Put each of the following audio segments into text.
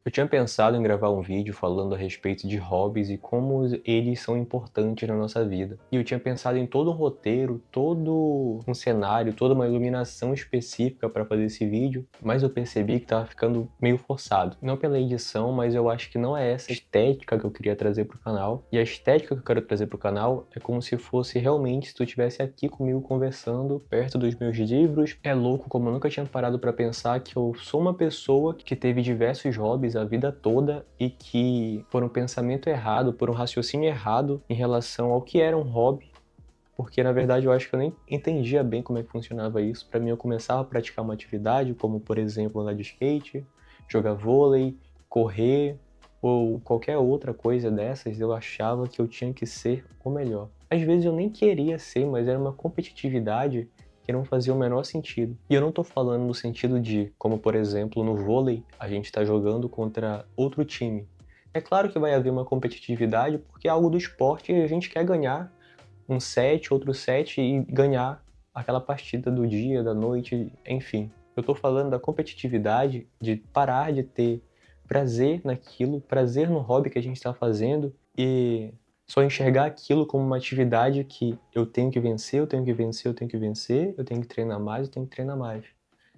Eu tinha pensado em gravar um vídeo falando a respeito de hobbies e como eles são importantes na nossa vida. E eu tinha pensado em todo um roteiro, todo um cenário, toda uma iluminação específica para fazer esse vídeo, mas eu percebi que estava ficando meio forçado. Não pela edição, mas eu acho que não é essa estética que eu queria trazer para o canal. E a estética que eu quero trazer para o canal é como se fosse realmente se tu estivesse aqui comigo conversando, perto dos meus livros. É louco como eu nunca tinha parado para pensar que eu sou uma pessoa que teve diversos hobbies a vida toda e que por um pensamento errado, por um raciocínio errado em relação ao que era um hobby, porque na verdade eu acho que eu nem entendia bem como é que funcionava isso. Para mim, eu começava a praticar uma atividade, como por exemplo andar de skate, jogar vôlei, correr ou qualquer outra coisa dessas, eu achava que eu tinha que ser o melhor. Às vezes eu nem queria ser, mas era uma competitividade que não fazia o menor sentido. E eu não tô falando no sentido de, como por exemplo, no vôlei, a gente tá jogando contra outro time. É claro que vai haver uma competitividade porque é algo do esporte e a gente quer ganhar um set, outro set e ganhar aquela partida do dia, da noite, enfim. Eu tô falando da competitividade, de parar de ter prazer naquilo, prazer no hobby que a gente está fazendo e só enxergar aquilo como uma atividade que eu tenho que vencer, eu tenho que vencer, eu tenho que vencer, eu tenho que treinar mais, eu tenho que treinar mais.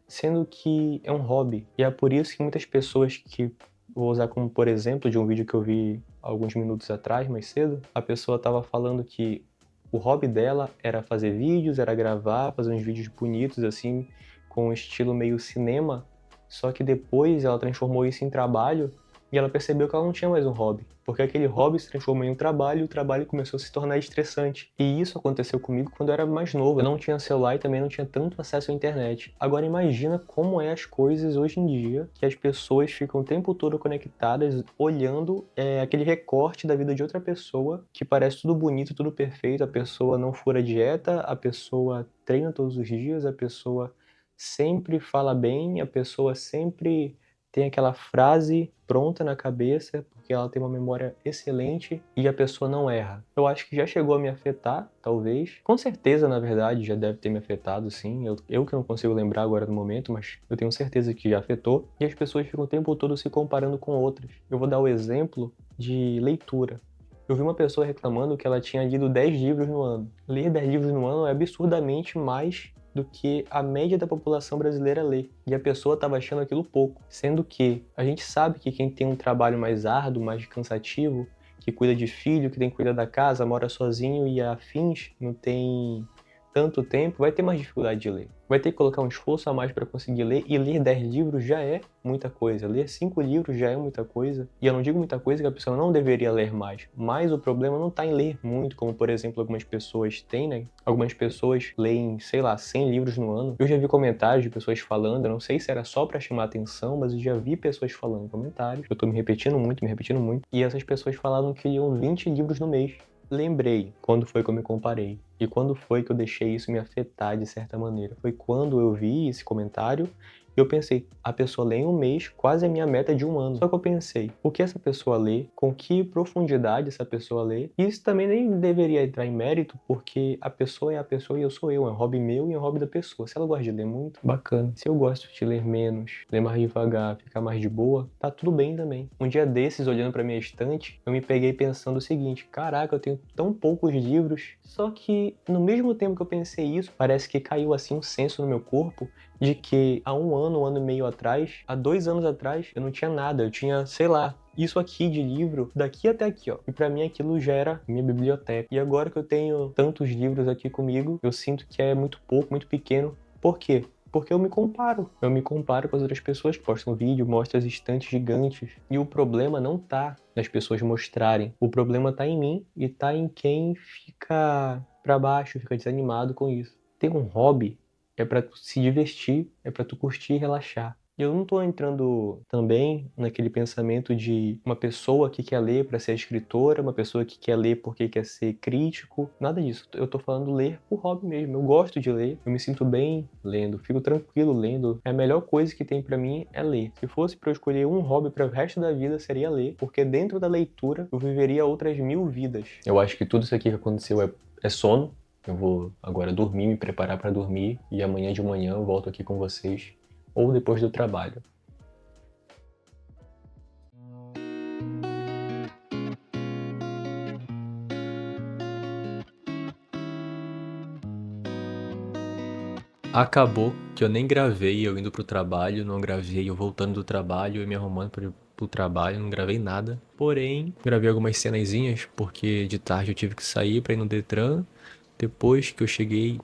Sendo que é um hobby. E é por isso que muitas pessoas que vou usar como por exemplo de um vídeo que eu vi alguns minutos atrás, mais cedo, a pessoa estava falando que o hobby dela era fazer vídeos, era gravar, fazer uns vídeos bonitos assim, com um estilo meio cinema, só que depois ela transformou isso em trabalho e ela percebeu que ela não tinha mais um hobby, porque aquele hobby se transformou em um trabalho e o trabalho começou a se tornar estressante. E isso aconteceu comigo quando eu era mais novo. Eu não tinha celular e também não tinha tanto acesso à internet. Agora imagina como é as coisas hoje em dia, que as pessoas ficam o tempo todo conectadas, olhando aquele recorte da vida de outra pessoa, que parece tudo bonito, tudo perfeito, a pessoa não fura dieta, a pessoa treina todos os dias, a pessoa sempre fala bem, a pessoa sempre tem aquela frase pronta na cabeça, porque ela tem uma memória excelente e a pessoa não erra. Eu acho que já chegou a me afetar, talvez. Com certeza, na verdade, já deve ter me afetado, sim. Eu que não consigo lembrar agora no momento, mas eu tenho certeza que já afetou. E as pessoas ficam o tempo todo se comparando com outras. Eu vou dar o exemplo de leitura. Eu vi uma pessoa reclamando que ela tinha lido 10 livros no ano. Ler 10 livros no ano é absurdamente mais do que a média da população brasileira lê. E a pessoa estava achando aquilo pouco. Sendo que a gente sabe que quem tem um trabalho mais árduo, mais cansativo, que cuida de filho, que tem que cuidar da casa, mora sozinho e afins, não tem tanto tempo, vai ter mais dificuldade de ler. Vai ter que colocar um esforço a mais para conseguir ler, e ler 10 livros já é muita coisa. Ler 5 livros já é muita coisa. E eu não digo muita coisa que a pessoa não deveria ler mais. Mas o problema não está em ler muito, como por exemplo algumas pessoas têm, né? Algumas pessoas leem, sei lá, 100 livros no ano. Eu já vi comentários de pessoas falando, eu não sei se era só para chamar atenção, mas eu já vi pessoas falando em comentários. Eu tô me repetindo muito, me repetindo muito. E essas pessoas falavam que liam 20 livros no mês. Lembrei quando foi que eu me comparei e quando foi que eu deixei isso me afetar de certa maneira. Foi quando eu vi esse comentário e eu pensei, a pessoa lê em um mês, quase a minha meta de um ano. Só que eu pensei, o que essa pessoa lê, com que profundidade essa pessoa lê, e isso também nem deveria entrar em mérito, porque a pessoa é a pessoa e eu sou eu, é um hobby meu e é um hobby da pessoa. Se ela gosta de ler muito, bacana. Se eu gosto de ler menos, ler mais devagar, ficar mais de boa, tá tudo bem também. Um dia desses, olhando pra minha estante, eu me peguei pensando o seguinte, caraca, eu tenho tão poucos livros, só que no mesmo tempo que eu pensei isso, parece que caiu assim um senso no meu corpo de que há um ano e meio atrás, há 2 anos atrás, eu não tinha nada, eu tinha, sei lá, isso aqui de livro, daqui até aqui, ó. E pra mim aquilo já era minha biblioteca. E agora que eu tenho tantos livros aqui comigo, eu sinto que é muito pouco, muito pequeno. Por quê? Porque eu me comparo. Eu me comparo com as outras pessoas que postam vídeo, mostram as estantes gigantes. E o problema não tá nas pessoas mostrarem. O problema tá em mim e tá em quem fica pra baixo, fica desanimado com isso. Ter um hobby é pra tu se divertir, é pra tu curtir e relaxar. E eu não tô entrando também naquele pensamento de uma pessoa que quer ler para ser escritora, uma pessoa que quer ler porque quer ser crítico, nada disso. Eu tô falando ler por hobby mesmo. Eu gosto de ler, eu me sinto bem lendo, fico tranquilo lendo. A melhor coisa que tem pra mim é ler. Se fosse pra eu escolher um hobby para o resto da vida, seria ler, porque dentro da leitura eu viveria outras 1000 vidas. Eu acho que tudo isso aqui que aconteceu é sono. Eu vou agora dormir, me preparar para dormir e amanhã de manhã eu volto aqui com vocês ou depois do trabalho. acabou que eu nem gravei eu indo pro trabalho, não gravei eu voltando do trabalho e me arrumando pro trabalho, não gravei nada. Porém, gravei algumas cenazinhas, porque de tarde eu tive que sair pra ir no Detran. Depois que eu cheguei,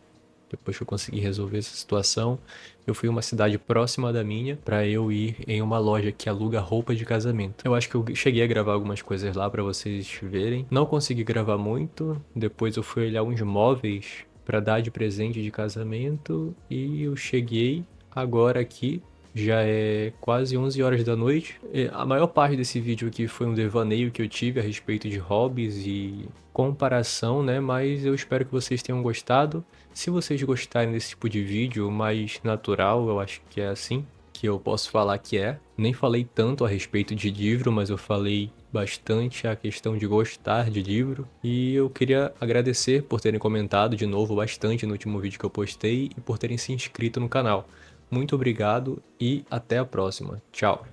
depois que eu consegui resolver essa situação, eu fui a uma cidade próxima da minha pra eu ir em uma loja que aluga roupa de casamento. Eu acho que eu cheguei a gravar algumas coisas lá pra vocês verem. Não consegui gravar muito. Depois eu fui olhar uns móveis pra dar de presente de casamento e eu cheguei agora aqui. Já é quase 11 horas da noite. A maior parte desse vídeo aqui foi um devaneio que eu tive a respeito de hobbies e comparação, né? Mas eu espero que vocês tenham gostado. Se vocês gostarem desse tipo de vídeo mais natural, eu acho que é assim que eu posso falar que é. Nem falei tanto a respeito de livro, mas eu falei bastante a questão de gostar de livro. E eu queria agradecer por terem comentado de novo bastante no último vídeo que eu postei e por terem se inscrito no canal. Muito obrigado e até a próxima. Tchau!